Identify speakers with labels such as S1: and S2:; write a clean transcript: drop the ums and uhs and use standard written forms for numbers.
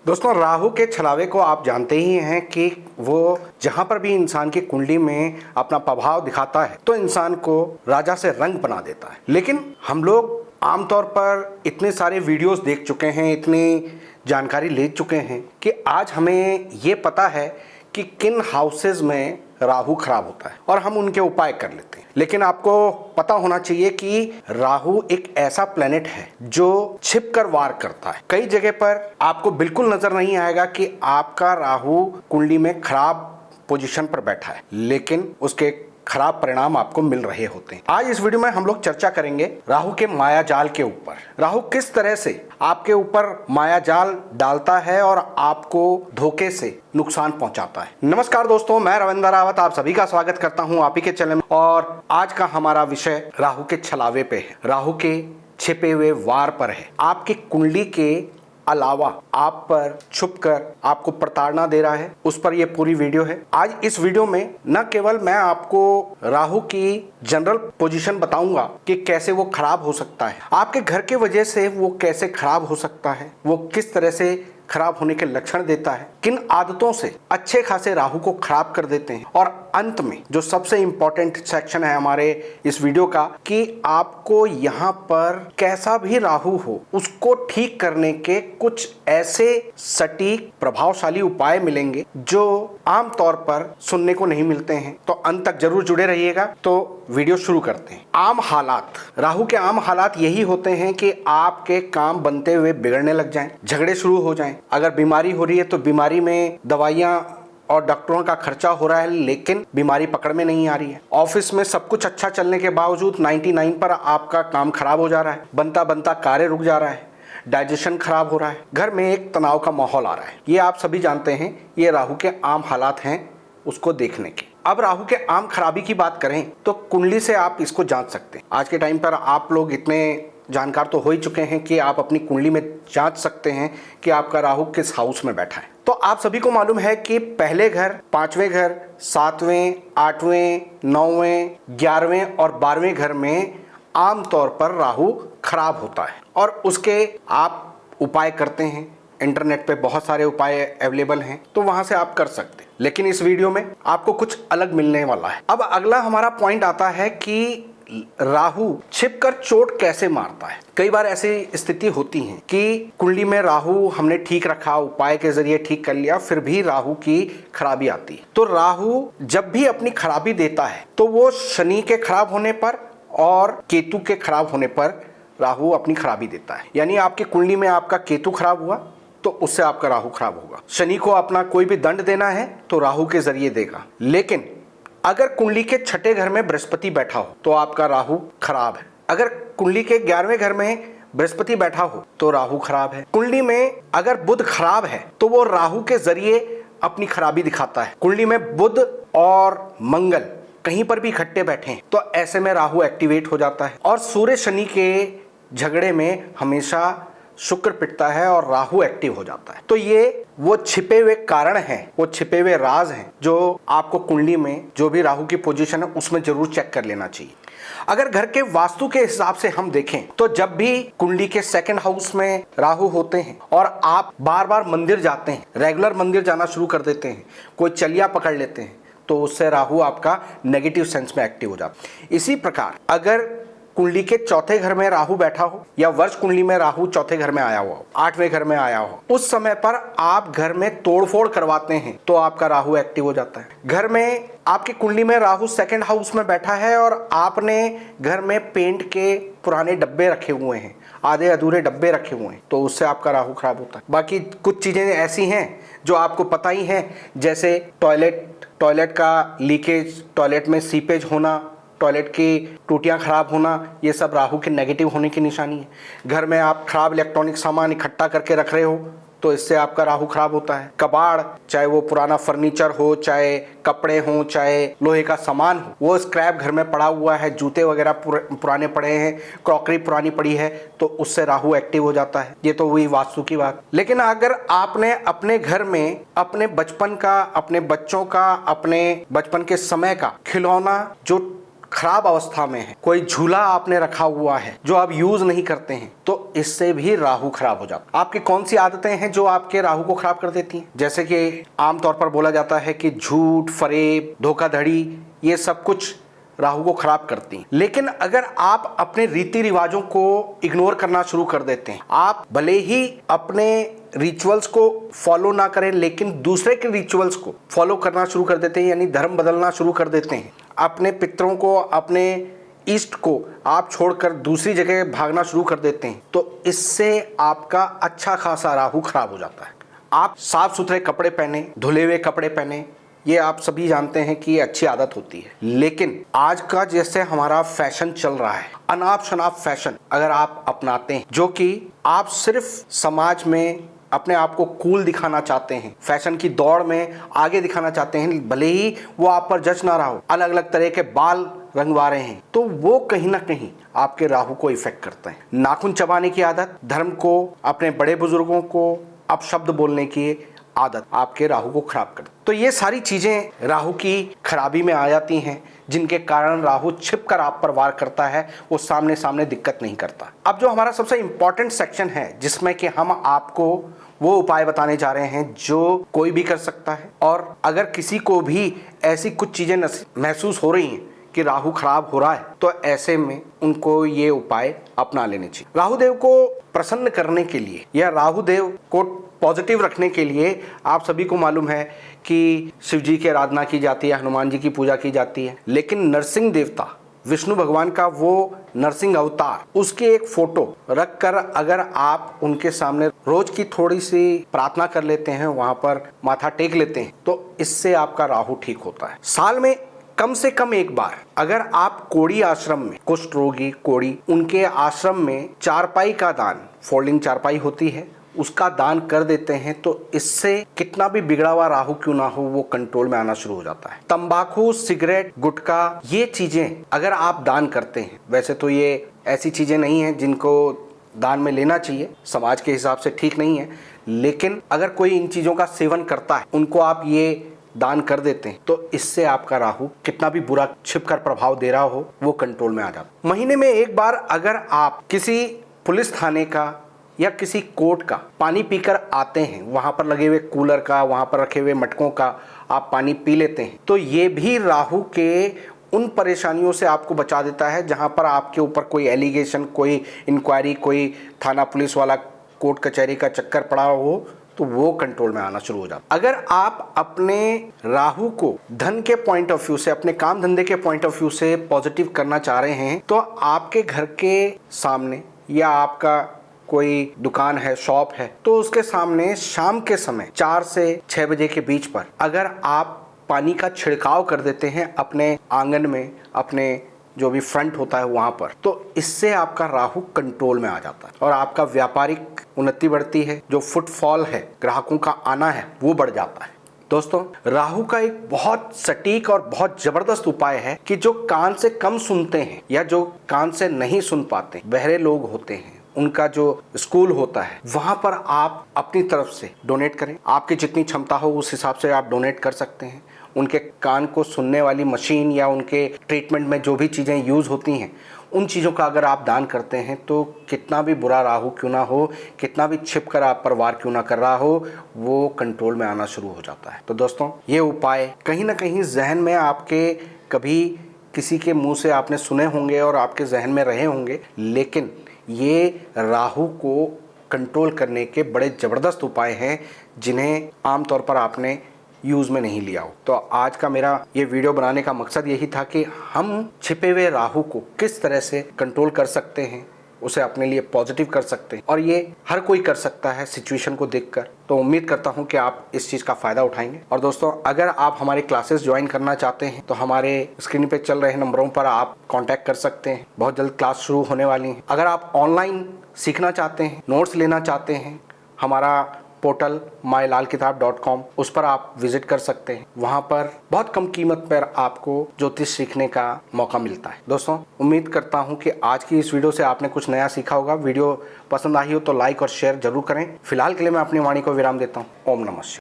S1: दोस्तों, राहु के छलावे को आप जानते ही हैं कि वो जहां पर भी इंसान की कुंडली में अपना प्रभाव दिखाता है तो इंसान को राजा से रंग बना देता है। लेकिन हम लोग आमतौर पर इतने सारे वीडियोस देख चुके हैं, इतनी जानकारी ले चुके हैं कि आज हमें ये पता है कि किन हाउसेज में राहु खराब होता है और हम उनके उपाय कर लेते हैं। लेकिन आपको पता होना चाहिए कि राहु एक ऐसा प्लेनेट है जो छिपकर वार करता है। कई जगह पर आपको बिल्कुल नजर नहीं आएगा कि आपका राहु कुंडली में खराब पोजीशन पर बैठा है, लेकिन उसके खराब परिणाम आपको मिल रहे होते हैं। आज इस वीडियो में हम लोग चर्चा करेंगे राहु के माया जाल के ऊपर। राहु किस तरह से आपके ऊपर माया जाल डालता है और आपको धोखे से नुकसान पहुंचाता है। नमस्कार दोस्तों, मैं रविंद्र रावत आप सभी का स्वागत करता हूं आप ही के चैनल में। और आज का हमारा विषय राहु के छलावे पे है, राहु के छिपे हुए वार पर है। आपकी कुंडली के अलावा आप पर छुपकर आपको प्रताड़ना दे रहा है, उस पर यह पूरी वीडियो है। आज इस वीडियो में न केवल मैं आपको राहु की जनरल पोजीशन बताऊंगा कि कैसे वो खराब हो सकता है, आपके घर के वजह से वो कैसे खराब हो सकता है, वो किस तरह से खराब होने के लक्षण देता है, किन आदतों से अच्छे खासे राहु को खराब कर देते हैं, और अंत में जो सबसे इंपॉर्टेंट सेक्शन है हमारे इस वीडियो का कि आपको यहाँ पर कैसा भी राहु हो उसको ठीक करने के कुछ ऐसे सटीक प्रभावशाली उपाय मिलेंगे जो आमतौर पर सुनने को नहीं मिलते हैं। तो अंत तक जरूर जुड़े रहिएगा। तो वीडियो शुरू करते हैं। आम हालात, राहु के आम हालात यही होते हैं कि आपके काम बनते हुए बिगड़ने लग जाएं, झगड़े शुरू हो जाएं। अगर बीमारी हो रही है तो बीमारी में दवाइयां और डॉक्टरों का खर्चा हो रहा है, लेकिन बीमारी पकड़ में नहीं आ रही है। ऑफिस में सब कुछ अच्छा चलने के बावजूद 99 पर आपका काम खराब हो जा रहा है, बनता बनता कार्य रुक जा रहा है, डाइजेशन खराब हो रहा है, घर में एक तनाव का माहौल आ रहा है। ये आप सभी जानते हैं, ये राहु के आम हालात हैं उसको देखने के। अब राहु के आम खराबी की बात करें तो कुंडली से आप इसको जांच सकते हैं। आज के टाइम पर आप लोग इतने जानकार तो हो ही चुके हैं कि आप अपनी कुंडली में जांच सकते हैं कि आपका राहु किस हाउस में बैठा है। तो आप सभी को मालूम है कि पहले घर, पांचवें घर, सातवें, आठवें, नौवें, 11वें और 12वें घर में आमतौर पर राहु खराब होता है और उसके आप उपाय करते हैं। इंटरनेट पे बहुत सारे उपाय अवेलेबल हैं, तो वहां से आप कर सकते हैं। लेकिन इस वीडियो में आपको कुछ अलग मिलने वाला है। अब अगला हमारा पॉइंट आता है कि राहु छिपकर चोट कैसे मारता है। कई बार ऐसी स्थिति होती है कि कुंडली में राहु हमने ठीक रखा, उपाय के जरिए ठीक कर लिया, फिर भी राहु की खराबी आती है। तो राहु जब भी अपनी खराबी देता है तो वो शनि के खराब होने पर और केतु के खराब होने पर राहु अपनी खराबी देता है। यानी आपकी कुंडली में आपका केतु खराब हुआ तो उससे आपका राहु खराब होगा। शनि को अपना कोई भी दंड देना है तो राहु के जरिए देगा। लेकिन अगर कुंडली के छठे घर में बृहस्पति बैठा हो तो आपका राहु खराब है। अगर कुंडली के 11वें घर में बृहस्पति बैठा हो तो राहु खराब है। कुंडली में अगर बुध खराब है तो वो राहु के जरिए अपनी खराबी दिखाता है। कुंडली में बुध और मंगल कहीं पर भी इकट्ठे बैठे हैं तो ऐसे में राहु एक्टिवेट हो जाता है और सूर्य शनि के झगड़े में हमेशा शुक्र पिटता है और राहु एक्टिव हो जाता है। तो ये वो छिपे हुए कारण हैं, वो छिपे हुए राज हैं जो आपको कुंडली में जो भी राहु की पोजीशन है उसमें जरूर चेक कर लेना चाहिए। अगर घर के वास्तु के हिसाब से हम देखें तो जब भी कुंडली के सेकंड हाउस में राहु होते हैं और आप बार बार मंदिर जाते हैं, रेगुलर मंदिर जाना शुरू कर देते हैं, कोई चलिया पकड़ लेते हैं, तो उससे राहु आपका नेगेटिव सेंस में एक्टिव हो जाता है। इसी प्रकार अगर कुंडली के चौथे घर में राहु बैठा हो या वर्ष कुंडली में राहु चौथे घर में आया हुआ हो, 8वें घर में आया हो, उस समय पर आप घर में तोड़फोड़ करवाते हैं तो आपका राहु एक्टिव हो जाता है। घर में आपकी कुंडली में राहु सेकंड हाउस में बैठा है और आपने घर में पेंट के पुराने डब्बे रखे हुए हैं, आधे अधूरे डब्बे रखे हुए हैं, तो उससे आपका राहु खराब होता है। बाकी कुछ चीजें ऐसी हैं जो आपको पता ही हैं, जैसे टॉयलेट का लीकेज, टॉयलेट में सीपेज होना, टॉयलेट की टूटियां खराब होना, ये सब राहु के नेगेटिव होने की निशानी है। घर में आप खराब इलेक्ट्रॉनिक सामान इकट्ठा करके रख रहे हो तो इससे आपका राहु खराब होता है। कबाड़, चाहे वो पुराना फर्नीचर हो, चाहे कपड़े हो, चाहे लोहे का सामान हो, वो स्क्रैप घर में पड़ा हुआ है, जूते वगैरह पुराने पड़े हैं, क्रॉकरी पुरानी पड़ी है, तो उससे राहु एक्टिव हो जाता है। ये तो हुई वास्तु की बात। लेकिन अगर आपने अपने घर में अपने बचपन का, अपने बच्चों का, अपने बचपन के समय का खिलौना जो खराब अवस्था में है, कोई झूला आपने रखा हुआ है जो आप यूज नहीं करते हैं, तो इससे भी राहु खराब हो जाता है। आपकी कौन सी आदतें हैं जो आपके राहु को खराब कर देती हैं? जैसे कि आमतौर पर बोला जाता है कि झूठ, फरेब, धोखाधड़ी, ये सब कुछ राहु को खराब करती हैं। लेकिन अगर आप अपने रीति रिवाजों को इग्नोर करना शुरू कर देते हैं, आप भले ही अपने रिचुअल्स को फॉलो ना करें लेकिन दूसरे के रिचुअल्स को फॉलो करना शुरू कर देते हैं, यानी धर्म बदलना शुरू कर देते हैं, अपने पितरों को, अपने ईस्ट को आप छोड़कर दूसरी जगह भागना शुरू कर देते हैं, तो इससे आपका अच्छा खासा राहु खराब हो जाता है। आप साफ सुथरे कपड़े पहने, धुले हुए कपड़े पहने, ये आप सभी जानते हैं कि ये अच्छी आदत होती है। लेकिन आज का जैसे हमारा फैशन चल रहा है, अनाप शनाप फैशन अगर आप अपनाते हैं, जो कि आप सिर्फ समाज में अपने आप को कूल दिखाना चाहते हैं, फैशन की दौड़ में आगे दिखाना चाहते हैं, भले ही वो आप पर जच ना रहा हो, अलग अलग तरह के बाल रंगवा रहे हैं, तो वो कहीं ना कहीं आपके राहु को इफेक्ट करते हैं। नाखून चबाने की आदत, धर्म को, अपने बड़े बुजुर्गों को अपशब्द बोलने की आदत आपके राहु को खराब कर। तो ये सारी चीजें राहु की खराबी में आ जाती हैं, जिनके कारण राहु छिपकर आप पर वार करता है, वो सामने सामने दिक्कत नहीं करता। अब जो हमारा सबसे इंपॉर्टेंट सेक्शन है, जिसमें कि हम आपको वो उपाय बताने जा रहे हैं जो कोई भी कर सकता है, और अगर किसी को भी ऐसी कुछ चीजें महसूस हो रही हैं कि राहु खराब हो रहा है, तो ऐसे में उनको ये उपाय अपना लेने चाहिए। राहुदेव को प्रसन्न करने के लिए या राहुदेव को पॉजिटिव रखने के लिए आप सभी को मालूम है कि शिव जी की आराधना की जाती है, हनुमान जी की पूजा की जाती है, लेकिन नरसिंह देवता, विष्णु भगवान का वो नरसिंह अवतार, उसकी एक फोटो रखकर अगर आप उनके सामने रोज की थोड़ी सी प्रार्थना कर लेते हैं, वहां पर माथा टेक लेते हैं, तो इससे आपका राहु ठीक होता है। साल में कम से कम एक बार अगर आप कोड़ी आश्रम में, कुष्ठ रोगी कोड़ी, उनके आश्रम में चारपाई का दान, फोल्डिंग चारपाई होती है, उसका दान कर देते हैं, तो इससे कितना भी बिगड़ा हुआ राहु क्यों ना हो, वो कंट्रोल में आना शुरू हो जाता है। तंबाकू, सिगरेट, गुटखा, ये चीजें अगर आप दान करते हैं, वैसे तो ये ऐसी चीजें नहीं हैं जिनको दान में लेना चाहिए, समाज के हिसाब से ठीक नहीं है, लेकिन अगर कोई इन चीजों का सेवन करता है, उनको आप ये दान कर देते हैं, तो इससे आपका राहु कितना भी बुरा छिपकर प्रभाव दे रहा हो, वो कंट्रोल में आ जाता है। महीने में एक बार अगर आप किसी पुलिस थाने का या किसी कोर्ट का पानी पीकर आते हैं, वहां पर लगे हुए कूलर का, वहां पर रखे हुए मटकों का आप पानी पी लेते हैं, तो ये भी राहु के उन परेशानियों से आपको बचा देता है जहां पर आपके ऊपर कोई एलिगेशन, कोई इंक्वायरी, कोई थाना पुलिस वाला कोर्ट कचहरी का चक्कर पड़ा हो, तो वो कंट्रोल में आना शुरू हो जाता है। अगर आप अपने राहु को धन के पॉइंट ऑफ व्यू से, अपने काम धंधे के पॉइंट ऑफ व्यू से पॉजिटिव करना चाह रहे हैं, तो आपके घर के सामने या आपका कोई दुकान है, शॉप है, तो उसके सामने शाम के समय 4 से 6 बजे के बीच पर अगर आप पानी का छिड़काव कर देते हैं अपने आंगन में, अपने जो भी फ्रंट होता है वहां पर, तो इससे आपका राहु कंट्रोल में आ जाता है और आपका व्यापारिक उन्नति बढ़ती है, जो फुटफॉल है, ग्राहकों का आना है, वो बढ़ जाता है। दोस्तों, राहु का एक बहुत सटीक और बहुत जबरदस्त उपाय है कि जो कान से कम सुनते हैं या जो कान से नहीं सुन पाते, बहरे लोग होते हैं, उनका जो स्कूल होता है, वहां पर आप अपनी तरफ से डोनेट करें। आपकी जितनी क्षमता हो उस हिसाब से आप डोनेट कर सकते हैं। उनके कान को सुनने वाली मशीन या उनके ट्रीटमेंट में जो भी चीज़ें यूज़ होती हैं, उन चीज़ों का अगर आप दान करते हैं, तो कितना भी बुरा राहु क्यों ना हो, कितना भी छिप कर आप पर वार क्यों ना कर रहा हो, वो कंट्रोल में आना शुरू हो जाता है। तो दोस्तों, ये उपाय कहीं ना कहीं जहन में आपके कभी किसी के मुंह से आपने सुने होंगे और आपके जहन में रहे होंगे, लेकिन ये राहु को कंट्रोल करने के बड़े ज़बरदस्त उपाय हैं जिन्हें आमतौर पर आपने यूज़ में नहीं लिया हो। तो आज का मेरा ये वीडियो बनाने का मकसद यही था कि हम छिपे हुए राहु को किस तरह से कंट्रोल कर सकते हैं, उसे अपने लिए पॉजिटिव कर सकते हैं, और ये हर कोई कर सकता है सिचुएशन को देखकर। तो उम्मीद करता हूं कि आप इस चीज़ का फ़ायदा उठाएंगे। और दोस्तों, अगर आप हमारे क्लासेस ज्वाइन करना चाहते हैं तो हमारे स्क्रीन पे चल रहे नंबरों पर आप कांटेक्ट कर सकते हैं। बहुत जल्द क्लास शुरू होने वाली है। अगर आप ऑनलाइन सीखना चाहते हैं, नोट्स लेना चाहते हैं, हमारा पोर्टल mylalkitab.com, उस पर आप विजिट कर सकते हैं। वहां पर बहुत कम कीमत पर आपको ज्योतिष सीखने का मौका मिलता है। दोस्तों, उम्मीद करता हूं कि आज की इस वीडियो से आपने कुछ नया सीखा होगा। वीडियो पसंद आई हो तो लाइक और शेयर जरूर करें। फिलहाल के लिए मैं अपनी वाणी को विराम देता हूं। ओम नमः शिवाय।